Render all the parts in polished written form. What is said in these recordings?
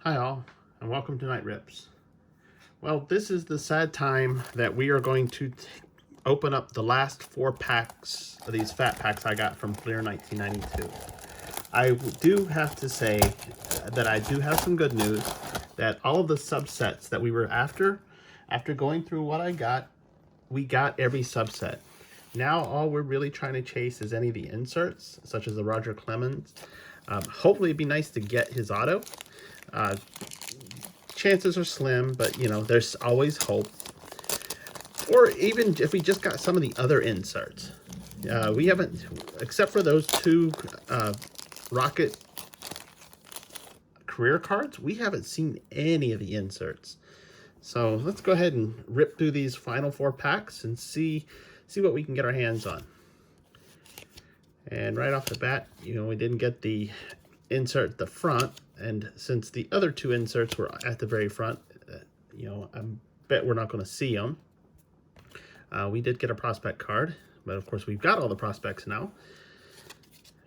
Hi all, and welcome to Night Rips. Well, this is the sad time that we are going to open up the last 4 packs of these fat packs I got from Fleer 1992. I do have to say that I do have some good news, that all of the subsets that we were after going through what I got, we got every subset. Now all we're really trying to chase is any of the inserts, such as the Roger Clemens. Hopefully it'd be nice to get his auto. Chances are slim, but you know, there's always hope. Or even if we just got some of the other inserts. We haven't, except for those 2 Rocket career cards, we haven't seen any of the inserts. So let's go ahead and rip through these final 4 packs and see what we can get our hands on. And right off the bat, you know, we didn't get the insert at the front, and since the other 2 inserts were at the very front, you know, I bet we're not going to see them. We did get a prospect card, but of course we've got all the prospects now.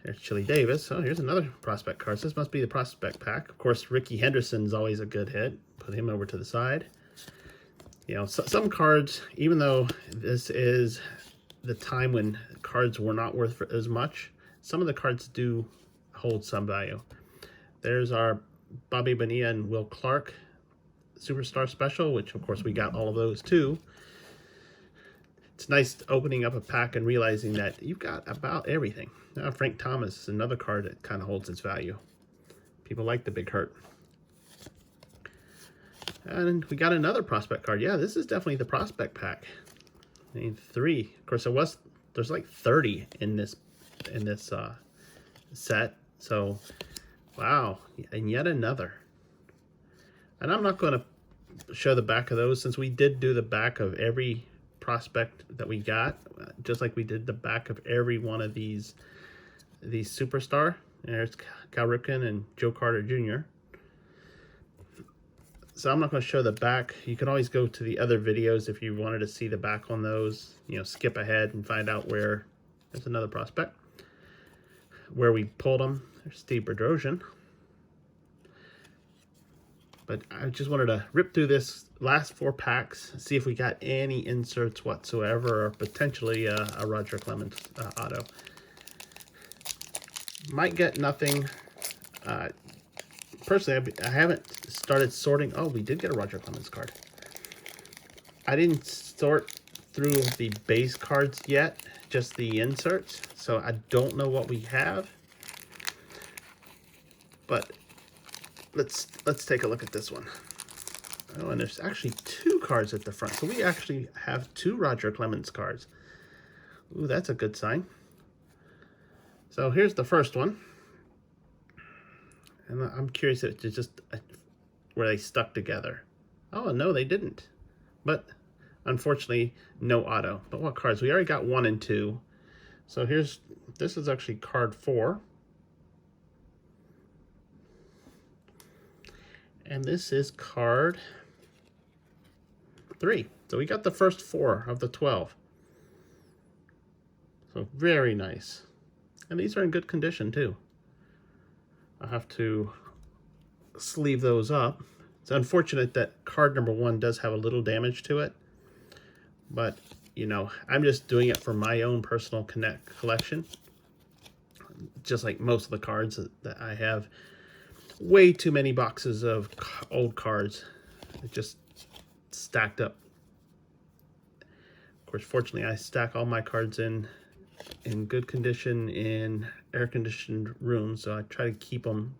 There's Chili Davis. Oh, here's another prospect card. So this must be the prospect pack. Of course, Rickey Henderson's always a good hit. Put him over to the side. You know, some cards, even though this is the time when cards were not worth as much, some of the cards do hold some value. There's our Bobby Bonilla and Will Clark Superstar Special, which of course we got all of those too. It's nice opening up a pack and realizing that you've got about everything. Now Frank Thomas is another card that kind of holds its value. People like the Big Hurt. And we got another prospect card. Yeah, this is definitely the prospect pack. I mean, 3. Of course, there's like 30 in this set. So, wow, and yet another. And I'm not going to show the back of those, since we did do the back of every prospect that we got, just like we did the back of every one of these superstar. There's Cal Ripken and Joe Carter Jr. So I'm not going to show the back. You can always go to the other videos if you wanted to see the back on those. You know, skip ahead and find out where. There's another prospect where we pulled them. There's Steve Bedrosian. But I just wanted to rip through this last 4 packs, see if we got any inserts whatsoever, or potentially a Roger Clemens auto. Might get nothing. Personally, I haven't started sorting. Oh, we did get a Roger Clemens card. I didn't sort through the base cards yet, just the inserts. So I don't know what we have. But let's take a look at this one. Oh, and there's actually 2 cards at the front. So we actually have 2 Roger Clemens cards. Ooh, that's a good sign. So here's the first one. And I'm curious if it's just where they stuck together. Oh, no, they didn't. But unfortunately, no auto. But what cards? We already got 1 and 2. So this is actually card 4. And this is card 3. So we got the first 4 of the 12. So very nice. And these are in good condition too. I'll have to sleeve those up. It's unfortunate that card number 1 does have a little damage to it. But, you know, I'm just doing it for my own personal collection. Just like most of the cards that I have. Way too many boxes of old cards. Just stacked up. Of course, fortunately, I stack all my cards in good condition in air-conditioned rooms, so I try to keep them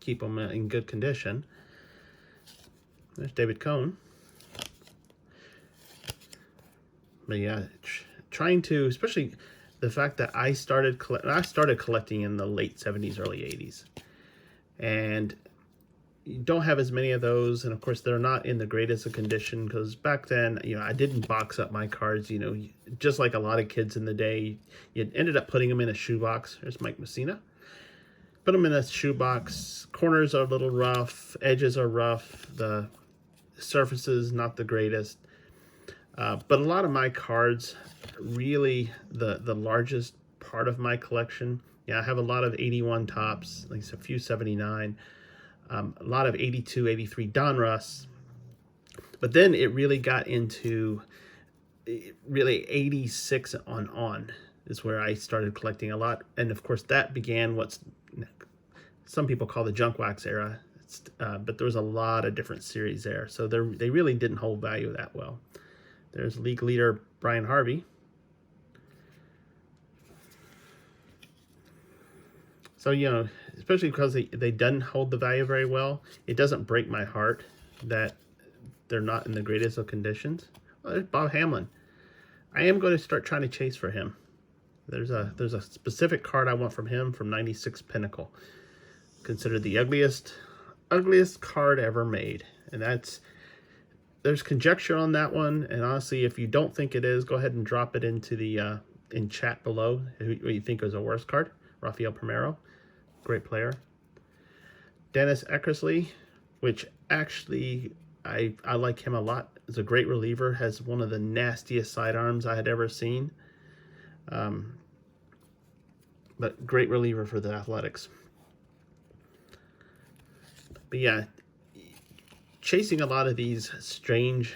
in good condition. There's David Cohn. But yeah, trying to, especially the fact that I started collecting in the late 70s, early 80s, and you don't have as many of those, and of course they're not in the greatest of condition, because back then, you know, I didn't box up my cards. You know, just like a lot of kids in the day, you ended up putting them in a shoebox. There's Mike Messina. Put them in a shoebox. Corners are a little rough, edges are rough, the surfaces not the greatest. But a lot of my cards, really the largest part of my collection Yeah, I have a lot of 81 tops, like a few 79, a lot of 82, 83 Donruss. But then it really got into really 86 on is where I started collecting a lot. And of course, that began what's some people call the junk wax era. But there was a lot of different series there. So they really didn't hold value that well. There's league leader Brian Harvey. So, you know, especially because they didn't hold the value very well, it doesn't break my heart that they're not in the greatest of conditions. Well, there's Bob Hamlin. I am going to start trying to chase for him. There's a specific card I want from him from 96 Pinnacle. Considered the ugliest card ever made. And there's conjecture on that one. And honestly, if you don't think it is, go ahead and drop it into the in chat below what you think is a worse card. Rafael Primero, great player. Dennis Eckersley, which actually I like him a lot. Is a great reliever. Has one of the nastiest sidearms I had ever seen. But great reliever for the Athletics. But yeah, chasing a lot of these strange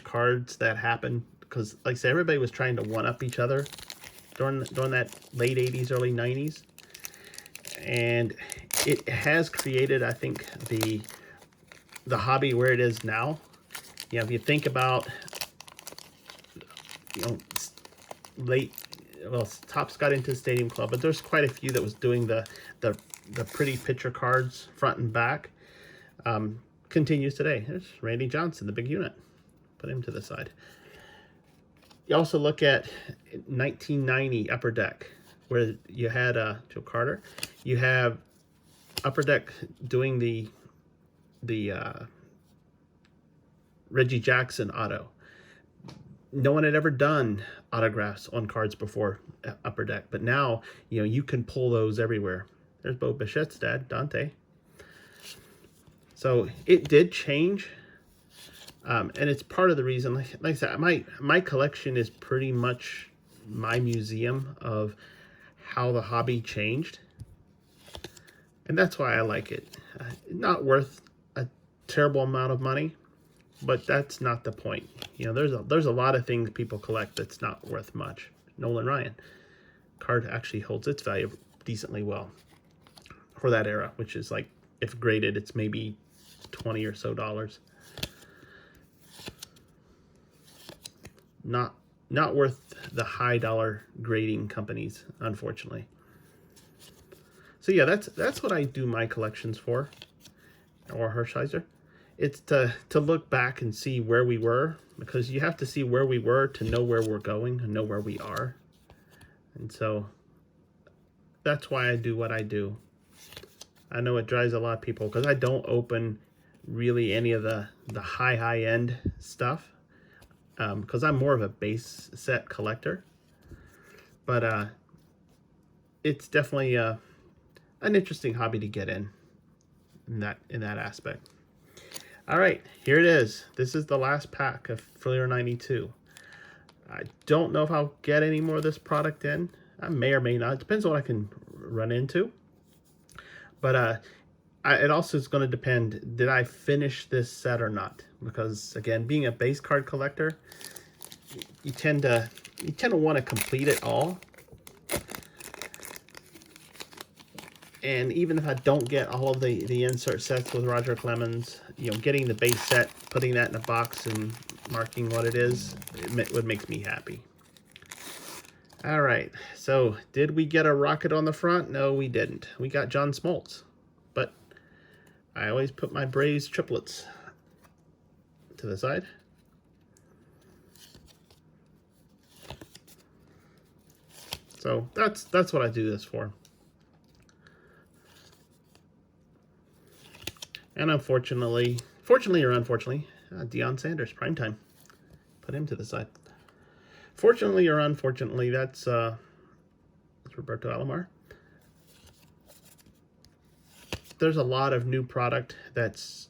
cards that happen because, like I said, everybody was trying to one up each other during that late 80s, early 90s, and it has created, I think, the hobby where it is now. You know, if you think about, you know, Topps got into the Stadium Club, but there's quite a few that was doing the pretty picture cards front and back. Continues today. There's Randy Johnson, the big unit. Put him to the side. You also look at 1990 Upper Deck, where you had Joe Carter. You have Upper Deck doing the Reggie Jackson auto. No one had ever done autographs on cards before Upper Deck, but now, you know, you can pull those everywhere. There's Bo Bichette's dad, Dante. So it did change, and it's part of the reason. Like I said, my collection is pretty much my museum of how the hobby changed, and that's why I like it. Not worth a terrible amount of money, but that's not the point. You know, there's a lot of things people collect that's not worth much. Nolan Ryan card actually holds its value decently well for that era, which is like, if graded, it's maybe $20 or so. Not worth the high dollar grading companies, unfortunately. So yeah, that's what I do my collections for, or Hershiser. It's to look back and see where we were, because you have to see where we were to know where we're going and know where we are. And so that's why I do what I do. I know it drives a lot of people because I don't open really any of the high end stuff, because I'm more of a base set collector. But it's definitely an interesting hobby to get in that aspect. All right, here it is. This is the last pack of Fleer 92. I don't know if I'll get any more of this product in. I may or may not. It depends on what I can run into. But it also is going to depend, did I finish this set or not? Because, again, being a base card collector, you tend to want to complete it all. And even if I don't get all of the insert sets with Roger Clemens, you know, getting the base set, putting that in a box and marking what it is, it makes me happy. All right, so did we get a rocket on the front? No, we didn't. We got John Smoltz, but I always put my Braves triplets to the side. So that's what I do this for. And fortunately or unfortunately, Deion Sanders, primetime. Put him to the side. Fortunately or unfortunately, that's Roberto Alomar. There's a lot of new product that's,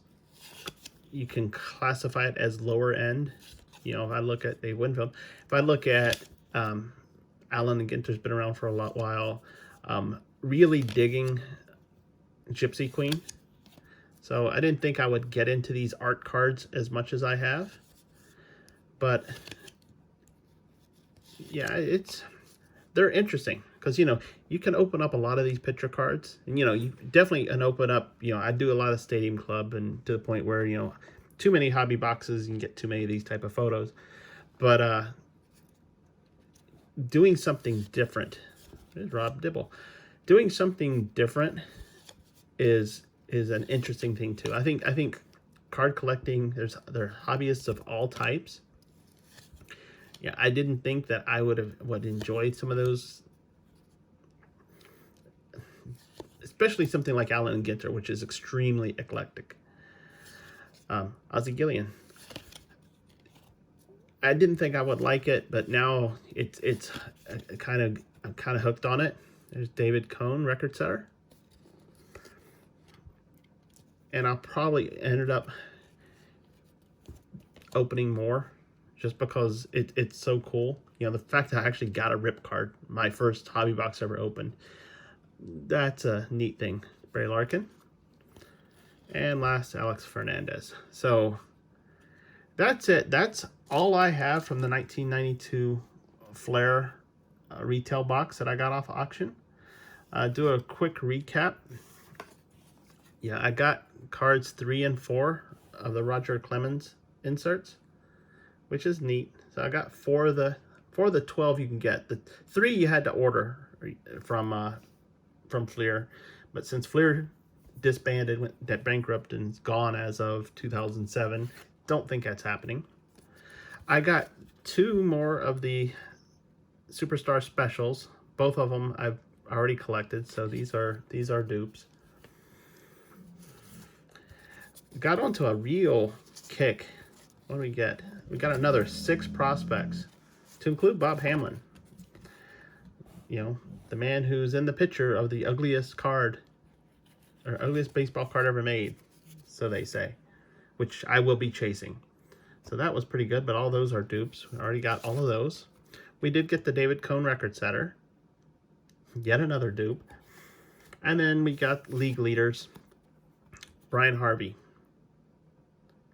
you can classify it as lower end. You know, if I look at Dave Winfield, if I look at Allen and Ginter's been around for a while. Really digging Gypsy Queen. So I didn't think I would get into these art cards as much as I have. But yeah, they're interesting because, you know, you can open up a lot of these picture cards, and, you know, you definitely can open up, you know, I do a lot of Stadium Club, and to the point where, you know, too many hobby boxes, you can get too many of these type of photos. But doing something different, there's Rob Dibble, doing something different is an interesting thing too. I think card collecting, there are hobbyists of all types. Yeah, I didn't think that I would enjoy some of those, especially something like Allen and Ginter, which is extremely eclectic. Ozzie Gillian. I didn't think I would like it, but now I'm kind of hooked on it. There's David Cohn, record setter. And I'll probably ended up opening more just because it's so cool. You know, the fact that I actually got a rip card, my first hobby box ever opened, that's a neat thing. Barry Larkin. And last, Alex Fernandez. So that's it. That's all I have from the 1992 Flair retail box that I got off auction. Do a quick recap. Yeah, I got cards 3 and 4 of the Roger Clemens inserts, which is neat. So I got 4 of the 12 you can get. The 3 you had to order from Fleer, but since Fleer disbanded, went bankrupt, and is gone as of 2007, don't think that's happening. I got 2 more of the Superstar Specials. Both of them I've already collected, so these are dupes. Got onto a real kick. What do we get? We got another 6 prospects, to include Bob Hamlin. You know, the man who's in the picture of the ugliest card, or ugliest baseball card ever made, so they say, which I will be chasing. So that was pretty good, but all those are dupes. We already got all of those. We did get the David Cohn record setter. Yet another dupe. And then we got league leaders, Brian Harvey.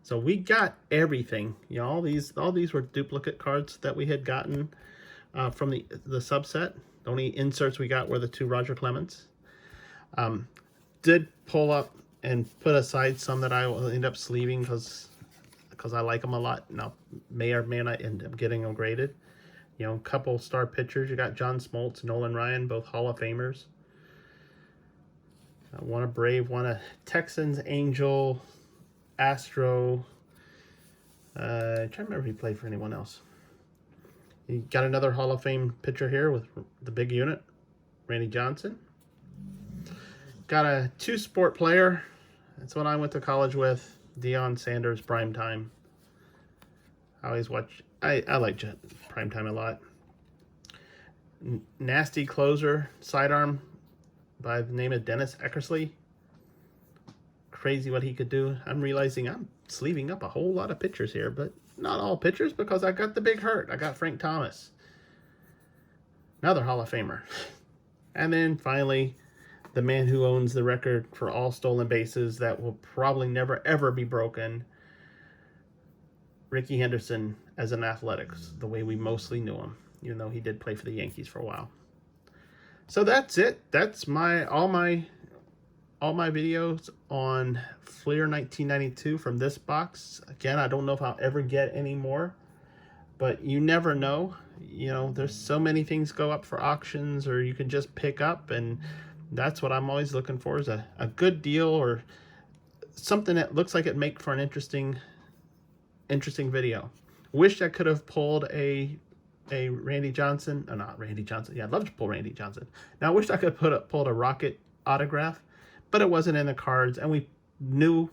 So we got everything. You know, all these were duplicate cards that we had gotten from the subset. The only inserts we got were the 2 Roger Clemens. Did pull up and put aside some that I will end up sleeving because I like them a lot. Now, may or may not end up getting them graded. You know, a couple star pitchers. You got John Smoltz, Nolan Ryan, both Hall of Famers. One a Brave, one a Texans, Angel, Astro. Trying to remember if he played for anyone else. You got another Hall of Fame pitcher here with the big unit, Randy Johnson. Got a 2-sport player. That's what I went to college with. Deion Sanders, Primetime. I always watch. I like Primetime a lot. Nasty closer, sidearm by the name of Dennis Eckersley. Crazy what he could do. I'm realizing I'm sleeving up a whole lot of pitchers here, but not all pitchers, because I got the big hurt. I got Frank Thomas, another Hall of Famer. And then finally, the man who owns the record for all stolen bases that will probably never ever be broken, Rickey Henderson, as an Athletics, the way we mostly knew him, even though he did play for the Yankees for a while. So that's it. That's all my videos on Fleer 1992 from this box. Again, I don't know if I'll ever get any more, but you never know. You know, there's so many things go up for auctions, or you can just pick up, and that's what I'm always looking for, is a good deal or something that looks like it make for an interesting video. Wish I could have pulled a Randy Johnson, not Randy Johnson. Yeah, I'd love to pull Randy Johnson. Now I wish I could have pulled a Rocket autograph, but it wasn't in the cards, and we knew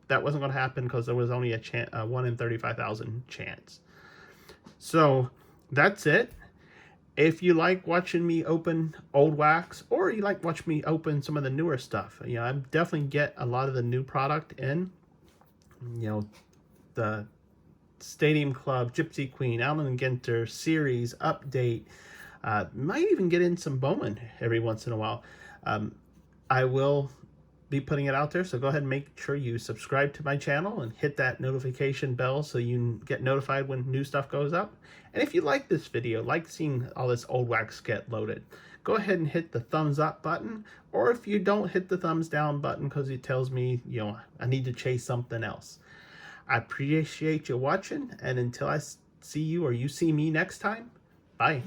that wasn't going to happen because there was only a 1 in 35,000 chance. So that's it. If you like watching me open old wax, or you like watching me open some of the newer stuff, you know, I definitely get a lot of the new product in. You know, the Stadium Club, Gypsy Queen, Allen and Ginter series update, Might even get in some Bowman every once in a while. I will be putting it out there, so go ahead and make sure you subscribe to my channel and hit that notification bell so you get notified when new stuff goes up. And if you like this video, like seeing all this old wax get loaded, go ahead and hit the thumbs up button, or if you don't, hit the thumbs down button because it tells me, you know, I need to chase something else. I appreciate you watching, and until I see you or you see me next time, bye.